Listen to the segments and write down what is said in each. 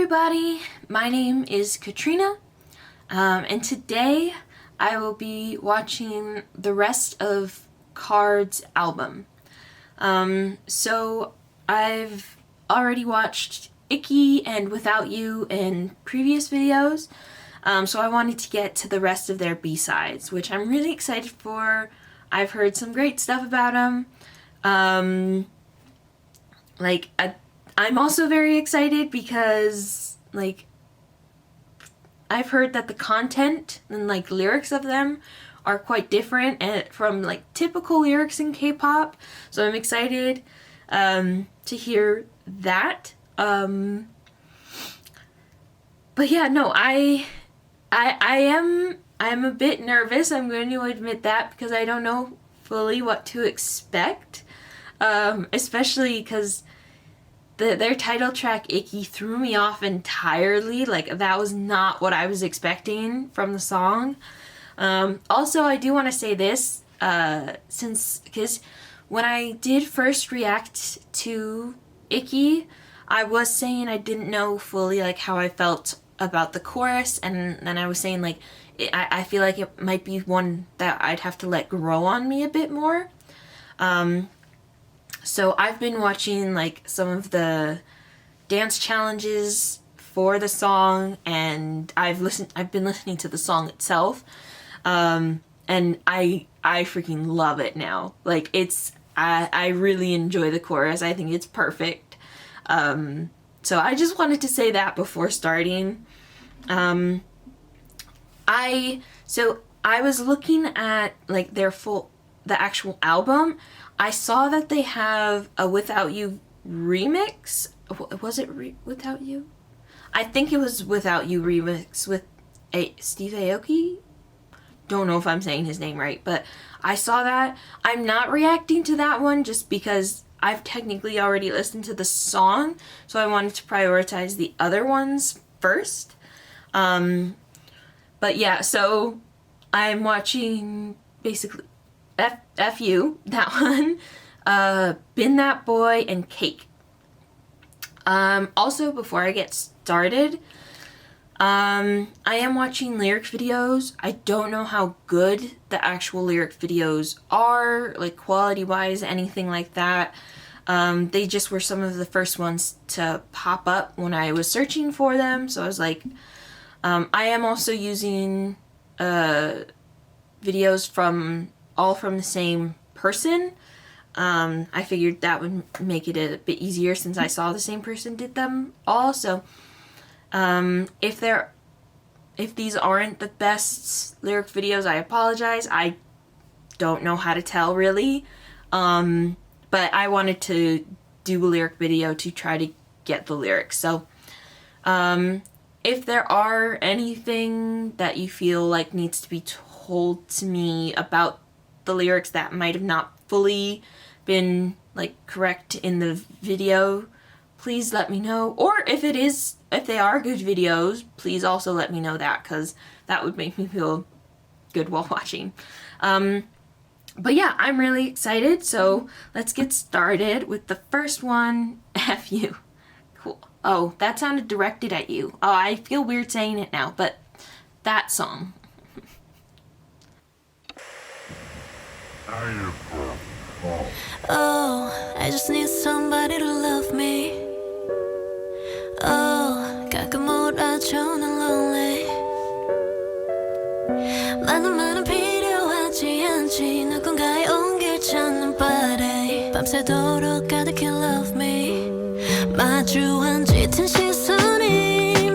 everybody, my name is Katrina, and today I will be watching the rest of K.A.R.D's album. So I've already watched Icky and Without You in previous videos, so I wanted to get to the rest of their B-sides, which I'm really excited for. I've heard some great stuff about them. I'm also very excited because, I've heard that the content and, lyrics of them are quite different from, typical lyrics in K-pop. So I'm excited to hear that. But yeah, no, I am a bit nervous. I'm going to admit that because I don't know fully what to expect. Especially because their title track, Icky, threw me off entirely. That was not what I was expecting from the song. Also, I do want to say this, because when I did first react to Icky, I was saying I didn't know fully, how I felt about the chorus, and then I was saying, I feel like it might be one that I'd have to let grow on me a bit more. So I've been watching some of the dance challenges for the song, and I've been listening to the song itself, and I freaking love it now. I really enjoy the chorus. I think it's perfect. So I just wanted to say that before starting. I was looking at the actual album. I saw that they have a Without You remix. Was it Without You? I think it was Without You remix with Steve Aoki. Don't know if I'm saying his name right, but I saw that. I'm not reacting to that one just because I've technically already listened to the song, so I wanted to prioritize the other ones first. But yeah, so I'm watching basically F You, that one, Been That Boy, and Cake. Also, before I get started, I am watching lyric videos. I don't know how good the actual lyric videos are, quality-wise, anything like that. They just were some of the first ones to pop up when I was searching for them, so I was like, I am also using videos all from the same person. I figured that would make it a bit easier since I saw the same person did them all. So if these aren't the best lyric videos, I apologize. I don't know how to tell really, but I wanted to do a lyric video to try to get the lyrics. So if there are anything that you feel needs to be told to me about the lyrics that might have not fully been correct in the video, please let me know. Or if they are good videos, please also let me know that, because that would make me feel good while watching. But yeah, I'm really excited, so let's get started with the first one, F You. Cool. Oh, that sounded directed at you. Oh, I feel weird saying it now, but that song. Oh, I just need somebody to love me. Oh, 가끔 몰아줘 난 lonely. 많은 필요하지 않지. 누군가의 온길 찾는 body. 밤새도록 가득히 love me. 마주한 짙은 시선이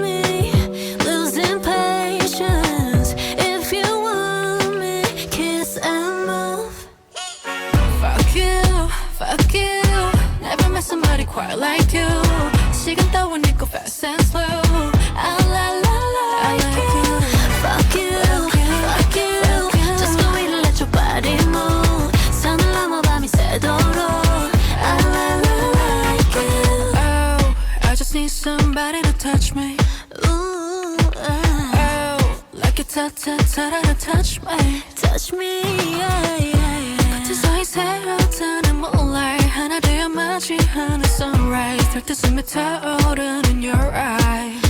losing patience. If you want me, kiss and move. Fuck you. Never met somebody quite like you. 시간 따윈 있고 fast and slow. I like you. Fuck you. Just go in and let your body move. 산을 넘어 밤이 새도록. I like you. Oh, I just need somebody to touch me. Ooh, oh, like you touch me. Touch me, yeah. 겉은 서이 새롭다는 moonlight 하나 되어 마주하는 sunrise 들뜬 숨이 타오르는 your eyes.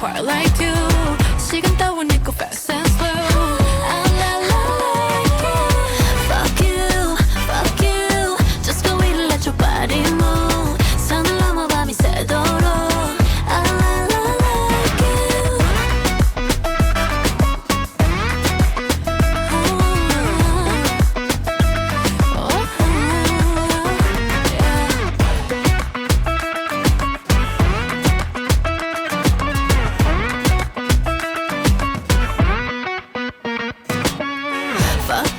quiet like you. 시간 따윈 있고 fast and slow. I like you. Fuck you. Just go eat and let your body move. 산을 넘어 밤이 새도록. I like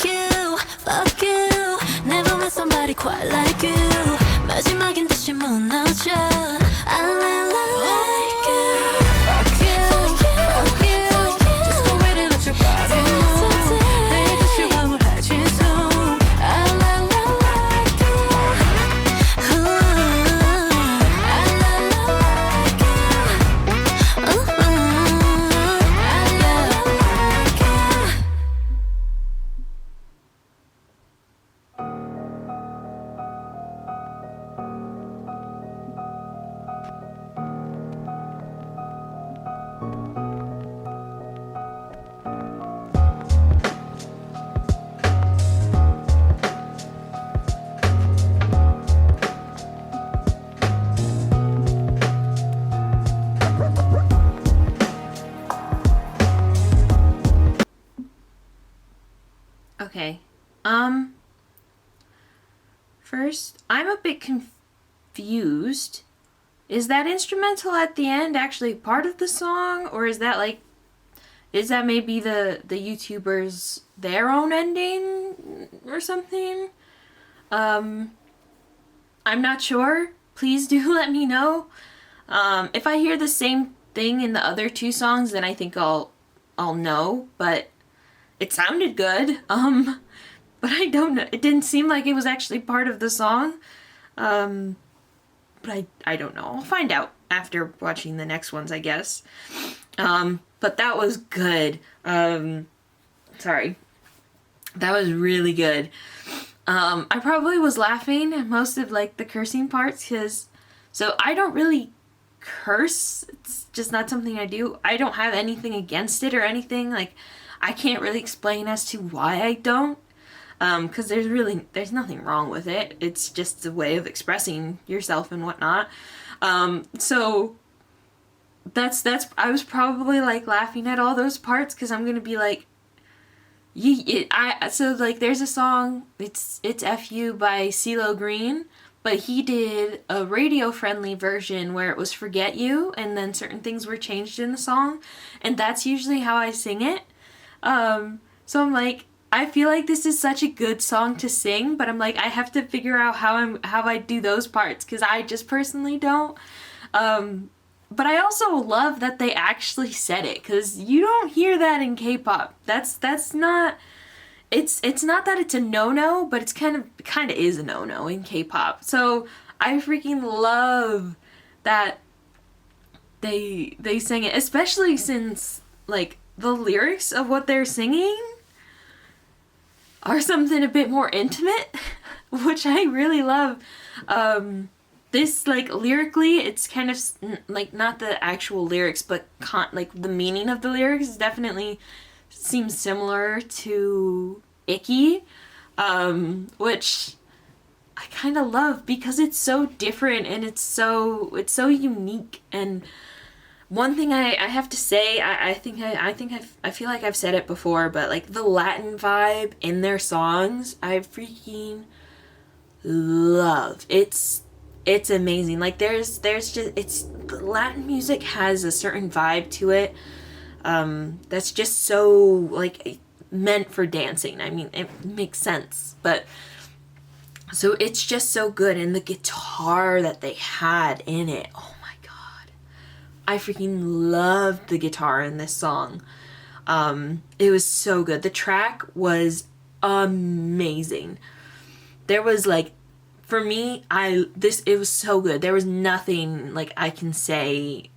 you. Fuck you. Never met somebody quite like you. 마지막인 듯이 무너져. I like you. Fuck you. Just go ready, let your body move. 내 듯이 황홀해진 숨. I like you. I like you. I like you. Okay. First, I'm a bit confused. Is that instrumental at the end actually part of the song, or is that maybe the YouTubers their own ending or something? I'm not sure. Please do let me know. If I hear the same thing in the other two songs, then I think I'll know, but it sounded good. But I don't know. It didn't seem like it was actually part of the song. But I don't know. I'll find out after watching the next ones, I guess. But that was good. Sorry. That was really good. I probably was laughing at most of the cursing parts so I don't really curse. It's just not something I do. I don't have anything against it or anything. I can't really explain as to why I don't. Because there's nothing wrong with it. It's just a way of expressing yourself and whatnot. So that's I was probably laughing at all those parts because I'm gonna be there's a song, it's F You by CeeLo Green, but he did a radio friendly version where it was Forget You and then certain things were changed in the song, and that's usually how I sing it. So I'm I feel like this is such a good song to sing, but I'm I have to figure out how I do those parts because I just personally don't. But I also love that they actually said it because you don't hear that in K-pop. That's not. It's not that it's a no-no, but it's kind of is a no-no in K-pop. So I freaking love that they sing it, especially since the lyrics of what they're singing are something a bit more intimate, which I really love. This lyrically, it's kind of not the actual lyrics, but the meaning of the lyrics is definitely seems similar to Icky, which I kind of love because it's so different and it's so unique. And one thing I have to say, I feel like I've said it before, but the Latin vibe in their songs, I freaking love. It's amazing. There's just Latin music has a certain vibe to it that's just so meant for dancing. I mean, it makes sense, but so it's just so good. And the guitar that they had in it, oh my god, I freaking loved the guitar in this song. It was so good. The track was amazing. There was for me, it was so good. There was nothing I can say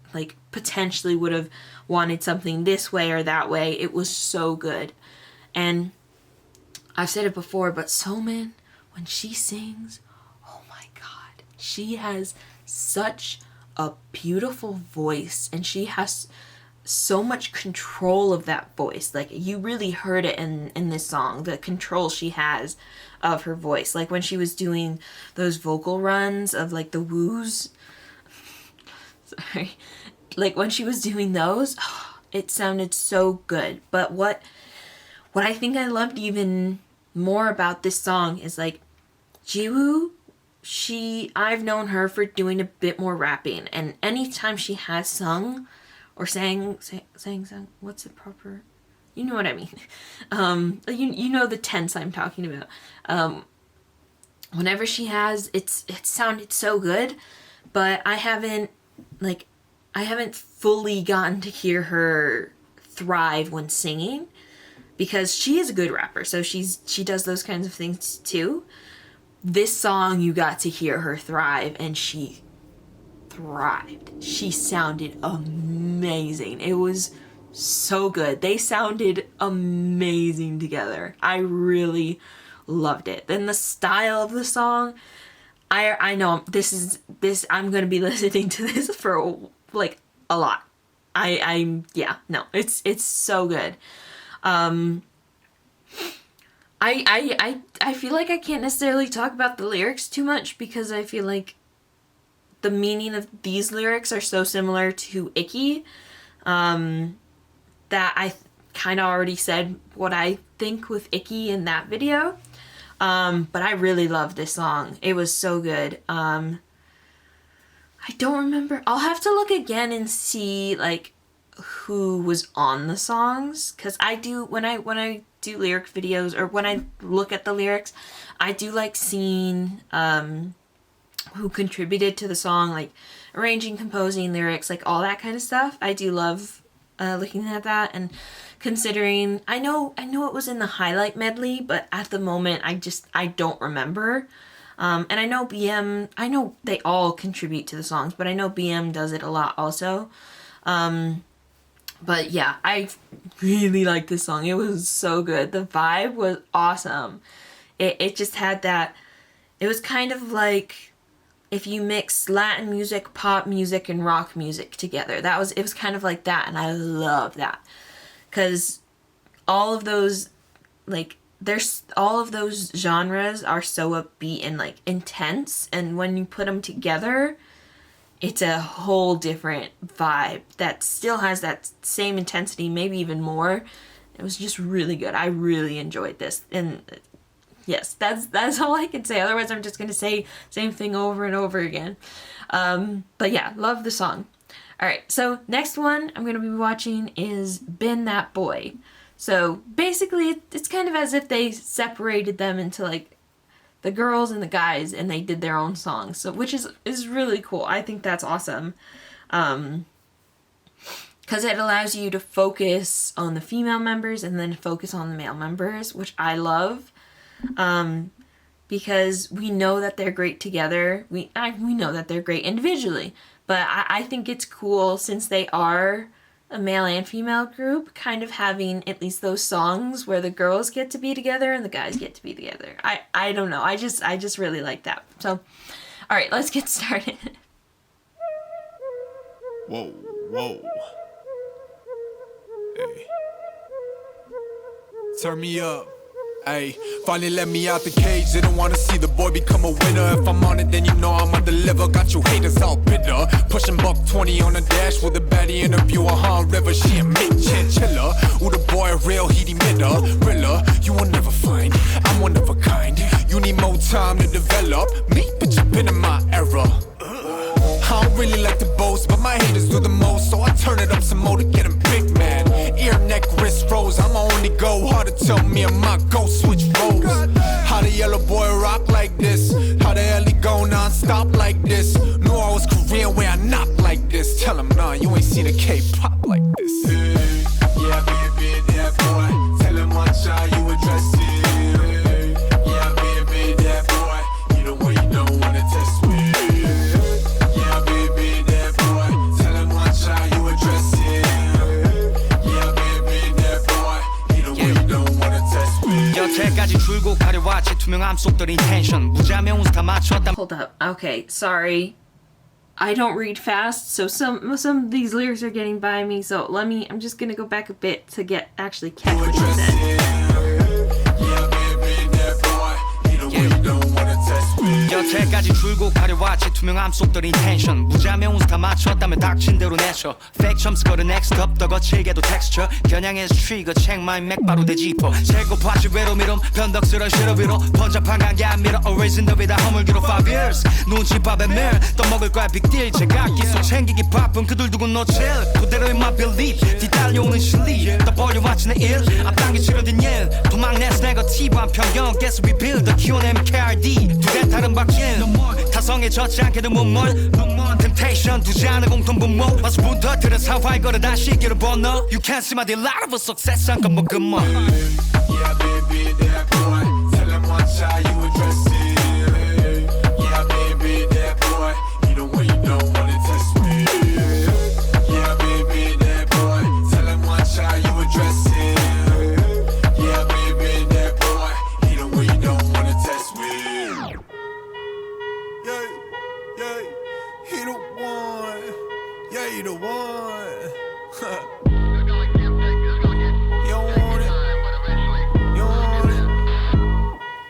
potentially would have wanted something this way or that way. It was so good. And I've said it before, but Somin, when she sings, oh my god, she has such a beautiful voice, and she has so much control of that voice. Like, you really heard it in this song, the control she has of her voice. Like, when she was doing those vocal runs of, like, the woos. Sorry. Like, when she was doing those, it sounded so good. But what I think I loved even more about this song is, like, Jiwoo, I've known her for doing a bit more rapping. And anytime she has sung or sang, what's the proper, you know what I mean. You know the tense I'm talking about. Whenever she has, it sounded so good, but I haven't fully gotten to hear her thrive when singing, because she is a good rapper, so she does those kinds of things too. This song, you got to hear her thrive, and she thrived. She sounded amazing. It was so good. They sounded amazing together. I really loved it. Then the style of the song, I know this I'm gonna be listening to this for like a lot. It's so good. I feel like I can't necessarily talk about the lyrics too much, because I feel like the meaning of these lyrics are so similar to Icky, that I kind of already said what I think with Icky in that video. But I really love this song. It was so good. I don't remember. I'll have to look again and see, like, who was on the songs, because I do, when I do lyric videos, or when I look at the lyrics, I do like seeing who contributed to the song, like arranging, composing, lyrics, like all that kind of stuff. I do love looking at that, and considering I know it was in the highlight medley, but at the moment I don't remember. And I know BM, I know they all contribute to the songs, but I know BM does it a lot also. But yeah, I really like this song. It was so good. The vibe was awesome. It just had that, it was kind of like if you mix Latin music, pop music, and rock music together. It was kind of like that, and I love that. Because all of those, like, all of those genres are so upbeat and, like, intense, and when you put them together, it's a whole different vibe that still has that same intensity, maybe even more. It was just really good. I really enjoyed this. And yes, that's all I can say. Otherwise, I'm just going to say same thing over and over again. But yeah, love the song. All right, so next one I'm going to be watching is Been That Boy. So basically, it's kind of as if they separated them into, like, the girls and the guys, and they did their own songs, so which is really cool. I think that's awesome, because it allows you to focus on the female members and then focus on the male members, which I love, because we know that they're great together. We know that they're great individually, but I think it's cool, since they are a male and female group, kind of having at least those songs where the girls get to be together and the guys get to be together. I don't know. I just really like that. So, all right, let's get started. Whoa. Hey. Turn me up. Ay, finally let me out the cage. They don't wanna see the boy become a winner. If I'm on it, then you know I'ma deliver. Got you haters all bitter. Pushing $120 on the dash with a baddie interview on Han River. She a mid chinchilla. Ooh, the boy a real heat emitter. Rilla, you will never find. I'm one of a kind. You need more time to develop. Me, bitch, I've been in my era. I don't really like to boast, but my haters do the most, so I turn it up some more to get them big mad. Ear, neck, wrist, froze, I'ma only go hard to tell me I might go switch roles. How the yellow boy rock like this? How the hell he go non-stop like this? Knew I was Korean where I knock like this. Tell him, nah, you ain't seen a K-pop like this. Hey, yeah, baby, that boy. Tell him watch how you address it. Yeah, baby, that boy. You know what you don't wanna test with. 여태까지 줄고 가려왔지 투명함 속들 인텐션 무자명 다 맞췄다. Hold up. Okay, sorry. I don't read fast, so some of these lyrics are getting by me. So I'm just gonna go back a bit to actually catch what he said. 여태까지 줄고 가려왔지 투명함 속들 인텐션 무자명 운스타 맞췄다면 닥친 대로 내쳐 Fake 점수 걸은 next up 더 거칠게도 texture 겨냥해서 트리거 check my 맥 바로 되짚어 재고 파지 외로 미름 변덕스런 시럽이로 번잡한 관계 안 밀어 always in the way 다 허물기로 5 years 눈치밥에 밀 떠먹을 거야 big deal 제각기 속 챙기기 바쁜 그들 두고 놓칠 그대로의 my belief 뒤달려오는 실리 더 벌려왔지 내일 앞당겨 치료된 일 도망내서 네거티브한 편견 guess we build the Q&M K.A.R.D 두개 다른 바퀴 타성에 젖지 않게도 못몰 temptation 두지 않은 공통분모 와서 붙어들여 사화의 거를 다시 길을 번너 You can't see my delight of a success 한 건 뭐 금모 Yeah baby that boy Tell him watch how you address it Yeah baby that boy You know when you don't wanna test me Yeah baby that boy Tell him watch how you address it Yeah baby that boy You know when you don't wanna test me Yeah, yeah, he the one. Yeah, he the one. You don't want it. You don't want it.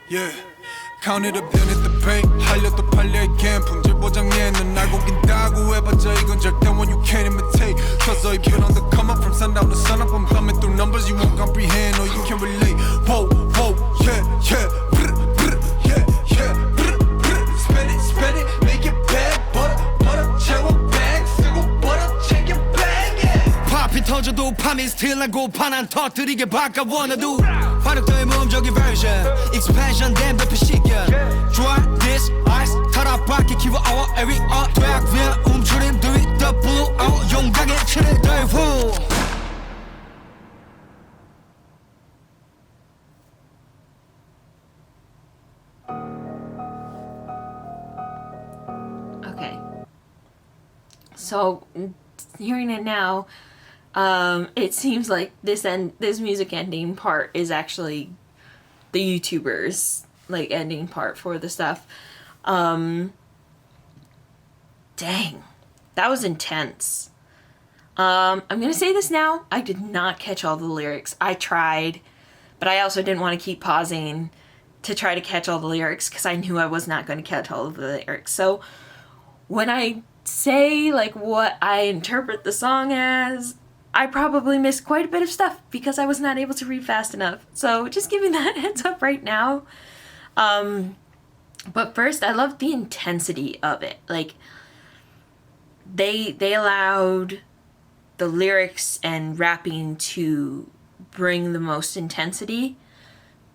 Yeah. Counted up in at the bank. 할려도 팔려 again. 품질 보장에는 알고 긴다고 해봤자 이건 절대 one you can't imitate. Cause I've been on the come up from sundown to sunup. I'm thumbing through numbers you won't comprehend or you can't relate. Whoa, whoa, yeah, yeah. Brr, brr, yeah, yeah. Brr, brr. Spend it, make it bad. Butter, 채워 bag. 쓰고 butter, check your bag, yeah. 팝이 터져도 팜이 still 난 고파 난 터뜨리게 바꿔 원해도 화력도의 모험적인 version expansion 된 배표 시견 Dry this ice 타락밖에 키워 our every 되악 위에 움츠림 do it the blue out 용감하게 치는 대후 Okay. So hearing it now, it seems like this music ending part is actually the YouTubers like ending part for the stuff. Dang, that was intense. I'm gonna say this now. I did not catch all the lyrics. I tried, but I also didn't want to keep pausing to try to catch all the lyrics because I knew I was not going to catch all of the lyrics. So when I say like what I interpret the song as, I probably missed quite a bit of stuff because I was not able to read fast enough. So just giving that heads up right now. But first, I love the intensity of it. Like they allowed the lyrics and rapping to bring the most intensity,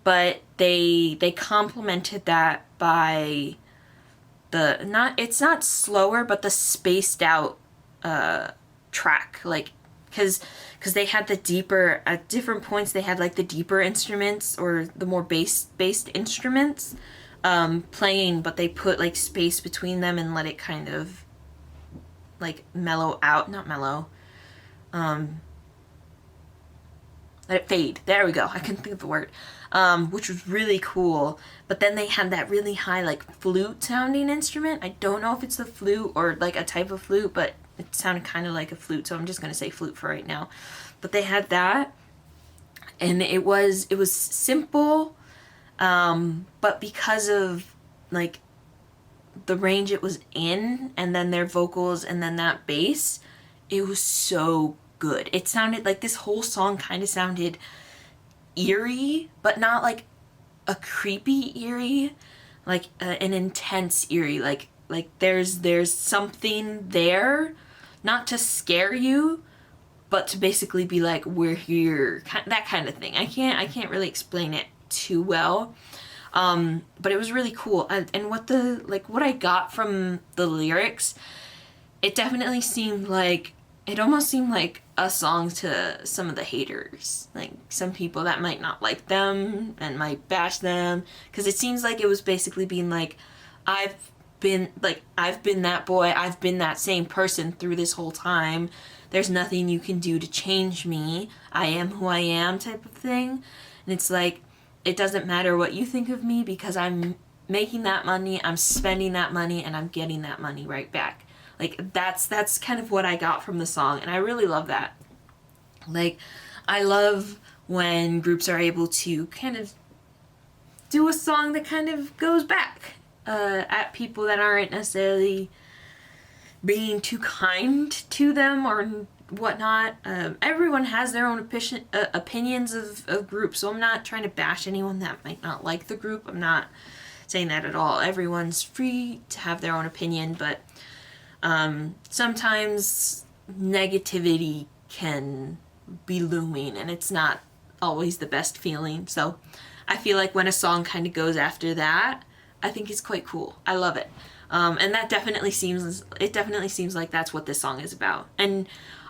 but they complemented that by it's not slower, but the spaced out track, like because they had the deeper at different points they had like the deeper instruments or the more based instruments playing, but they put like space between them and let it kind of like mellow out, not mellow, let it fade. There we go. I couldn't think of the word. Which was really cool. But then they had that really high like flute sounding instrument. I don't know if it's the flute or like a type of flute, but it sounded kind of like a flute, so I'm just gonna say flute for right now. But they had that, and it was simple, but because of like the range it was in, and then their vocals, and then that bass, it was so good. It sounded like this whole song kind of sounded eerie, but not like a creepy eerie, like an intense eerie, like there's something there, not to scare you, but to basically be like, we're here, that kind of thing. I can't really explain it too well, but it was really cool. And what I got from the lyrics, it definitely seemed like, it almost seemed like a song to some of the haters, like some people that might not like them and might bash them, because it seems like it was basically being like, I've been that boy, I've been that same person through this whole time, there's nothing you can do to change me, I am who I am, type of thing. And it's like, it doesn't matter what you think of me because I'm making that money, I'm spending that money, and I'm getting that money right back. Like that's kind of what I got from the song, and I really love that. Like, I love when groups are able to kind of do a song that kind of goes back at people that aren't necessarily being too kind to them or whatnot. Everyone has their own opinions of groups, so I'm not trying to bash anyone that might not like the group. I'm not saying that at all. Everyone's free to have their own opinion, but sometimes negativity can be looming, and it's not always the best feeling. So I feel like when a song kind of goes after that, I think it's quite cool. I love it. And that definitely seems like that's what this song is about. And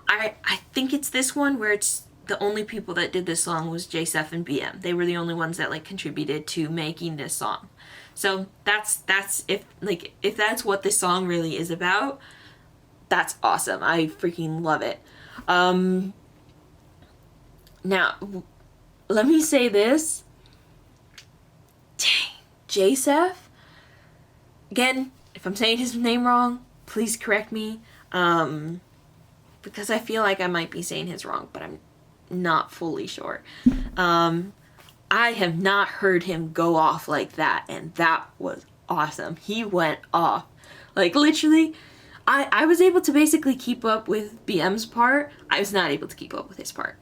I think it's this one where it's the only people that did this song was JSF and BM. They were the only ones that like contributed to making this song. So that's if that's what this song really is about, that's awesome. I freaking love it. Now, let me say this. Dang, JSF. Again, if I'm saying his name wrong, please correct me. Because I feel like I might be saying his wrong, but I'm not fully sure. I have not heard him go off like that, and that was awesome. He went off. Like, literally, I was able to basically keep up with BM's part. I was not able to keep up with his part.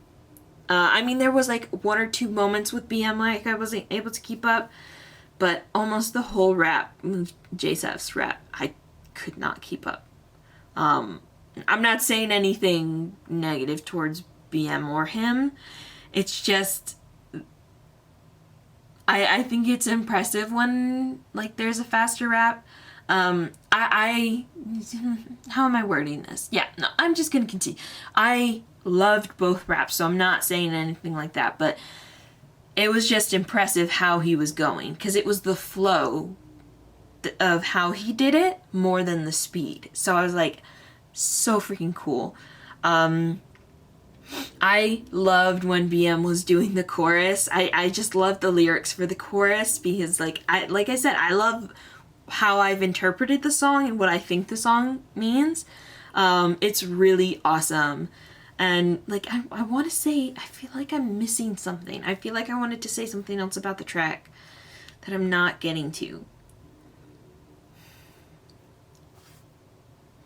I mean, there was like one or two moments with BM like I wasn't able to keep up, but almost the whole rap, JSF's rap, I could not keep up. I'm not saying anything negative towards BM or him. It's just, I think it's impressive when like there's a faster rap. How am I wording this? Yeah, no, I'm just gonna continue. I loved both raps, so I'm not saying anything like that, but it was just impressive how he was going, because it was the flow of how he did it more than the speed. So I was like, so freaking cool. I loved when BM was doing the chorus. I just loved the lyrics for the chorus, because like I said, I love how I've interpreted the song and what I think the song means. It's really awesome. And like I want to say, I feel like I'm missing something. I feel like I wanted to say something else about the track that I'm not getting to.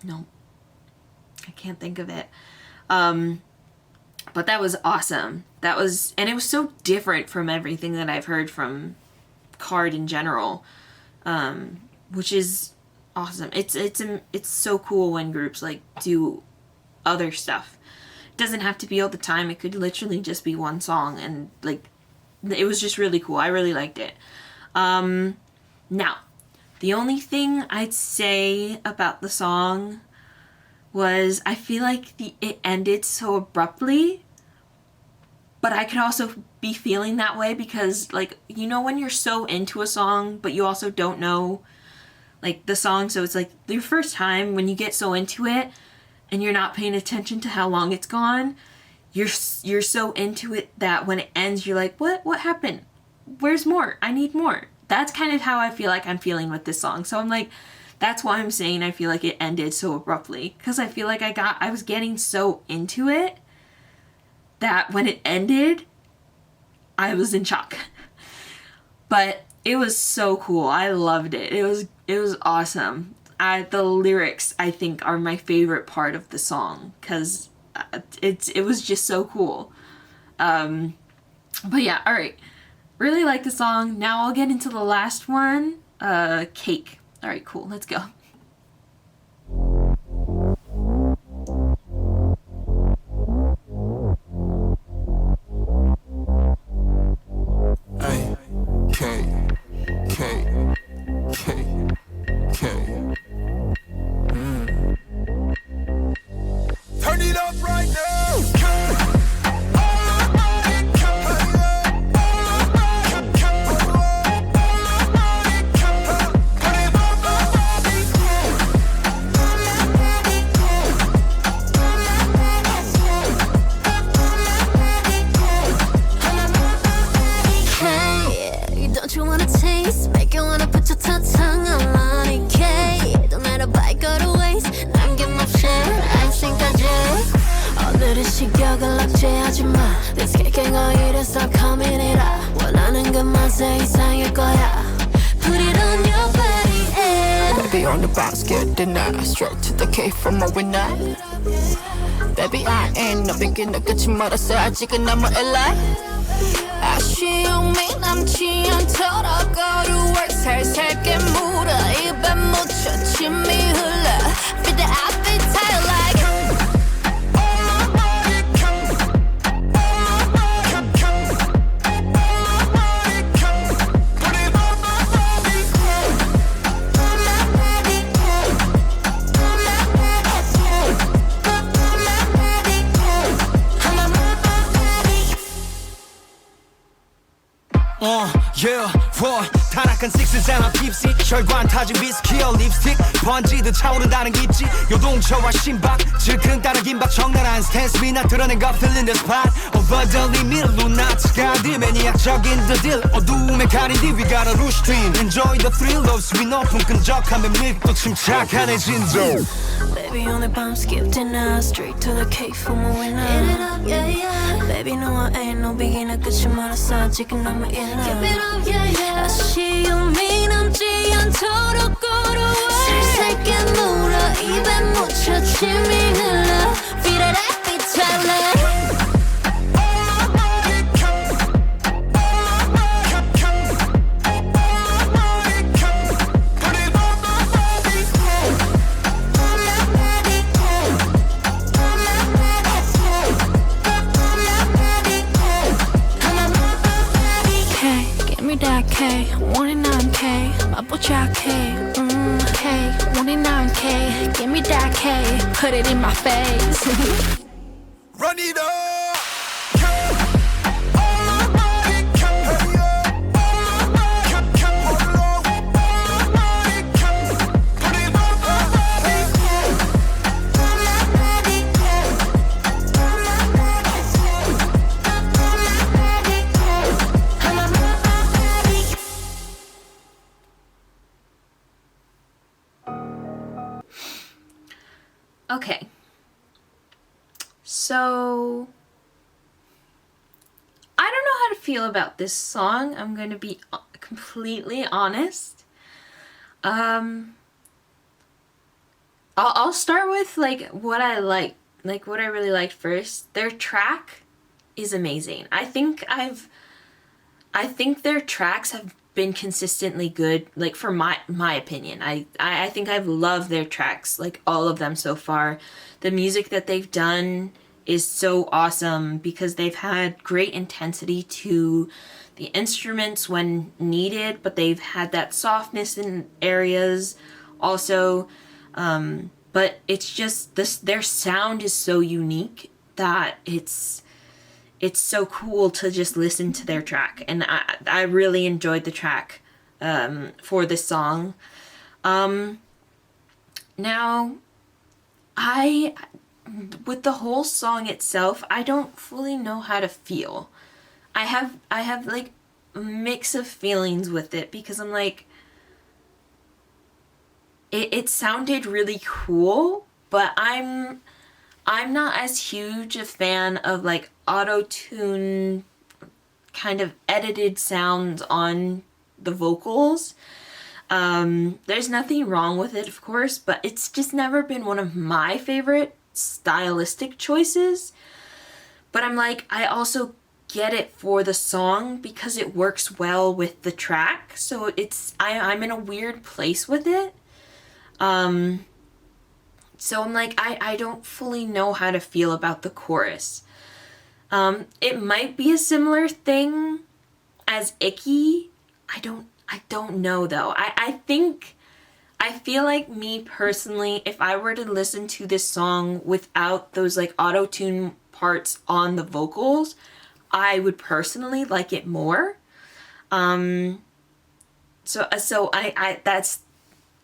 No, I can't think of it. But that was awesome. And it was so different from everything that I've heard from K.A.R.D in general, which is awesome. It's so cool when groups like do other stuff. It doesn't have to be all the time. It could literally just be one song, and like it was just really cool. I really liked it. Now, the only thing I'd say about the song was I feel like it ended so abruptly, but I could also be feeling that way because, like, you know when you're so into a song but you also don't know like the song, so it's like your first time when you get so into it and you're not paying attention to how long it's gone, you're so into it that when it ends you're like, what happened? Where's more? I need more. That's kind of how I feel like I'm feeling with this song. So I'm like, that's why I'm saying I feel like it ended so abruptly, because I feel like I was getting so into it that when it ended, I was in shock. But it was so cool. I loved it. It was awesome. The lyrics, I think, are my favorite part of the song, because it was just so cool. But yeah, all right. Really like the song. Now I'll get into the last one, Cake. All right, cool. Let's go. Hey, K. Turn it up right now. Hey, don't you wanna taste? Make you wanna put your tongue on my K. Don't let a bite go to waste. 억제하지 마 This kicking on you to stop coming it up 원하는 것만 세 이상일 거야 Put it on your body, yeah Be on the bounce, get denied Straight to the K from a winner Baby I ain't no beginner 끝이 멀었어 아직은 I'm alive 아쉬움이 남지 않도록 go to work 살살게 물어 입에 묻혀 침이 흘러 Feel the appetite like Yeah, what 타락한 식스잖아 핍시 혈관 타진 위스키와 립스틱 번지듯 차오른다는 입지 요동쳐와 심박 질끈 따라 긴박 적나라한 스탠스 위나 드러낸 것 feeling the spot Over the limit 루나티가 매니악적인 the deal 어두움에 가린 뒤 we got a rush dream Enjoy the thrill of sweet 높은 끈적함에 밀도 침착한 진정 Baby on the bump skip dinner Straight to the cake for my winner Hit it up, yeah, yeah Baby no I ain't no beginner 끝이 멀었어 아직은 I'm in love Give it up, yeah, yeah 아쉬움이 남지 않도록 걸어와 살살게 물어 입에 묻혀 침이 흘러 Feel that appetite like that K, 29K, 맛보자 K, K, 29K, give me that K, put it in my face. Run it up. Okay, so I don't know how to feel about this song. I'm going to be completely honest. I'll start with like what I what I really liked first. Their track is amazing. I think their tracks have been consistently good, like for my opinion. I think I've loved their tracks, like all of them so far. The music that they've done is so awesome because they've had great intensity to the instruments when needed, but they've had that softness in areas also. But it's just their sound is so unique that it's so cool to just listen to their track, and I really enjoyed the track for this song. Now, with the whole song itself, I don't fully know how to feel. I have like a mix of feelings with it because I'm like, it sounded really cool, but I'm not as huge a fan of like auto-tune kind of edited sounds on the vocals. There's nothing wrong with it, of course, but it's just never been one of my favorite stylistic choices. But I'm like, I also get it for the song because it works well with the track. So I'm in a weird place with it. So I'm like, I don't fully know how to feel about the chorus. It might be a similar thing as Icky. I don't know though. I feel like me personally, if I were to listen to this song without those like auto-tune parts on the vocals, I would personally like it more. So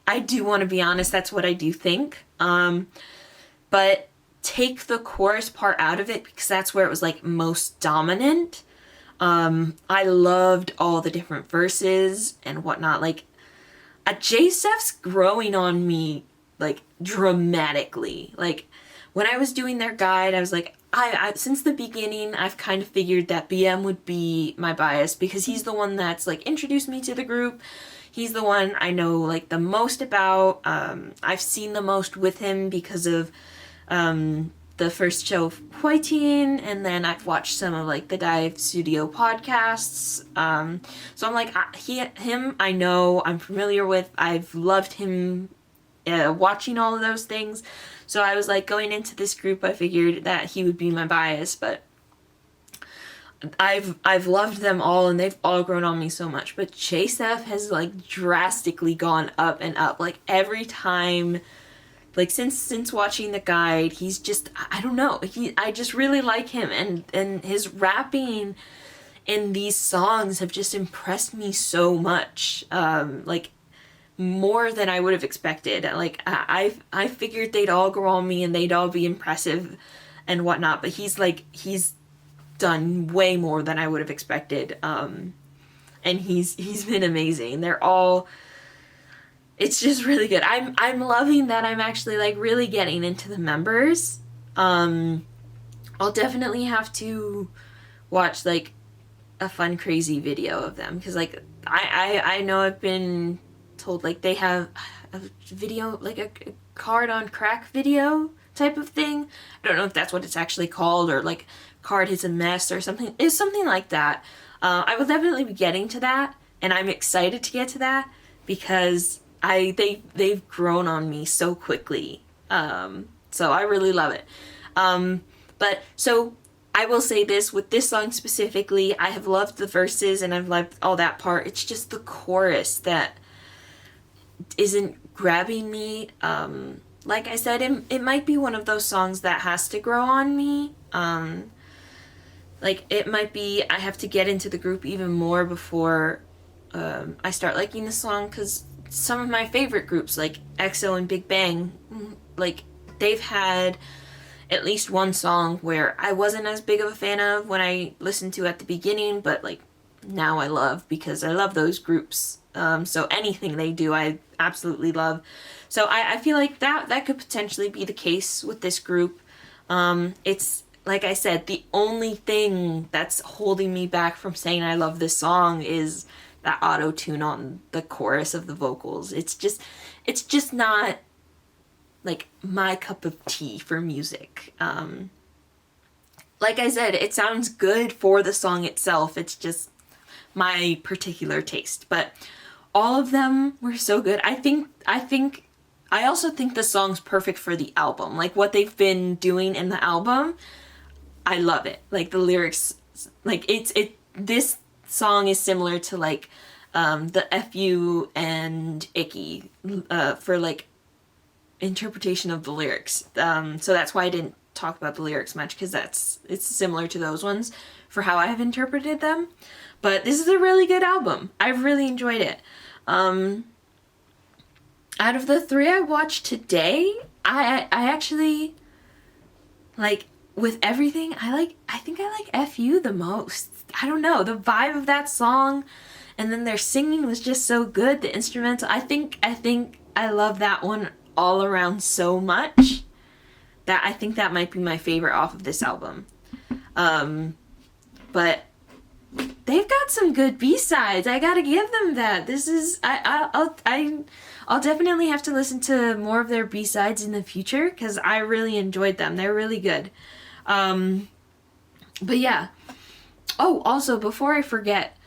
I do want to be honest, that's what I do think. But take the chorus part out of it because that's where it was like most dominant. I loved all the different verses and whatnot. Like, J-Steph's growing on me like dramatically. Like, when I was doing their guide, I was like, I since the beginning, I've kind of figured that BM would be my bias because he's the one that's like introduced me to the group. He's the one I know like the most about. I've seen the most with him because of the first show of Whiting, and then I've watched some of like the Dive Studio podcasts. So I'm like, him I know, I'm familiar with. I've loved him watching all of those things. So I was like, going into this group, I figured that he would be my bias, but I've loved them all and they've all grown on me so much. But Chase F has like drastically gone up and up. Like every time, like since watching the guide, he's just, I don't know, I just really like him, and his rapping in these songs have just impressed me so much. Like more than I would have expected. Like I figured they'd all grow on me and they'd all be impressive and whatnot, but he's done way more than I would have expected. And he's been amazing. They're all, it's just really good. I'm loving that I'm actually like really getting into the members. I'll definitely have to watch like a fun crazy video of them, because like I know I've been told like they have a video, like a K.A.R.D on crack video type of thing. I don't know if that's what it's actually called, or like K.A.R.D is a mess or something. It's something like that. I will definitely be getting to that, and I'm excited to get to that because they've grown on me so quickly. So I really love it. But so I will say this, with this song specifically, I have loved the verses and I've loved all that part. It's just the chorus that isn't grabbing me. Like I said, it might be one of those songs that has to grow on me. Like it might be I have to get into the group even more before I start liking the song, because some of my favorite groups like EXO and Big Bang, like they've had at least one song where I wasn't as big of a fan of when I listened to at the beginning, but like now I love, because I love those groups. So anything they do, I absolutely love. So I feel like that could potentially be the case with this group. It's, like I said, the only thing that's holding me back from saying I love this song is that auto-tune on the chorus of the vocals. It's just not like my cup of tea for music. Like I said, it sounds good for the song itself. It's just my particular taste, but all of them were so good. I also think the song's perfect for the album. Like what they've been doing in the album, I love it. Like the lyrics, like this song is similar to like the FU and Icky for like interpretation of the lyrics. So that's why I didn't talk about the lyrics much, because it's similar to those ones for how I have interpreted them. But this is a really good album. I've really enjoyed it. Out of the 3 I watched today, I actually, like, with everything, I think I like FU the most. I don't know, the vibe of that song, and then their singing was just so good, the instrumental. I think I love that one all around so much that I think that might be my favorite off of this album. But they've got some good B-sides. I gotta give them that. This is I'll definitely have to listen to more of their B-sides in the future, because I really enjoyed them. They're really good. But yeah. Oh, also before I forget,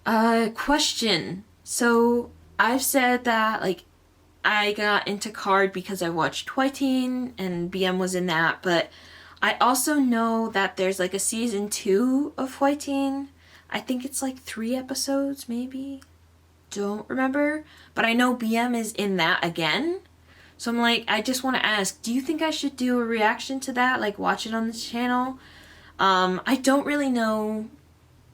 question. So I've said that like I got into K.A.R.D because I watched Whiting and BM was in that, but I also know that there's like a season 2 of Whiting. I think it's like 3 episodes, maybe. Don't remember. But I know BM is in that again. So I'm like, I just want to ask, do you think I should do a reaction to that? Like watch it on this channel? I don't really know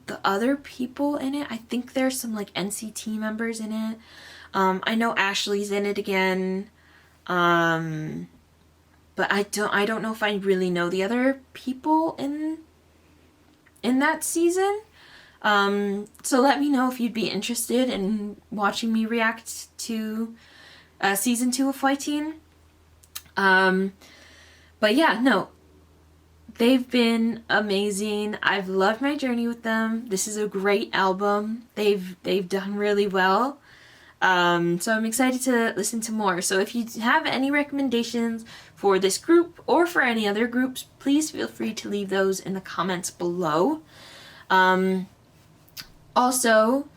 the other people in it. I think there's some like NCT members in it. I know Ashley's in it again. But I don't know if I really know the other people in that season. So let me know if you'd be interested in watching me react to season 2 of Whiting. But yeah, no, they've been amazing. I've loved my journey with them. This is a great album. They've done really well. So I'm excited to listen to more. So if you have any recommendations for this group or for any other groups, please feel free to leave those in the comments below. Also,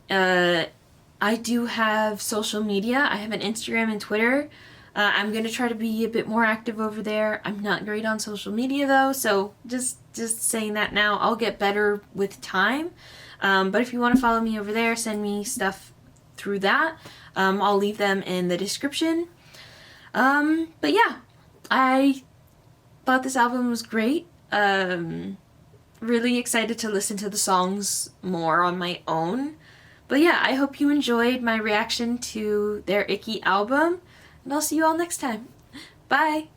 I do have social media. I have an Instagram and Twitter. I'm going to try to be a bit more active over there. I'm not great on social media though, so just saying that now. I'll get better with time. But if you want to follow me over there, send me stuff through that. I'll leave them in the description. But yeah, I thought this album was great. Really excited to listen to the songs more on my own. But yeah, I hope you enjoyed my reaction to their Icky album, and I'll see you all next time. Bye!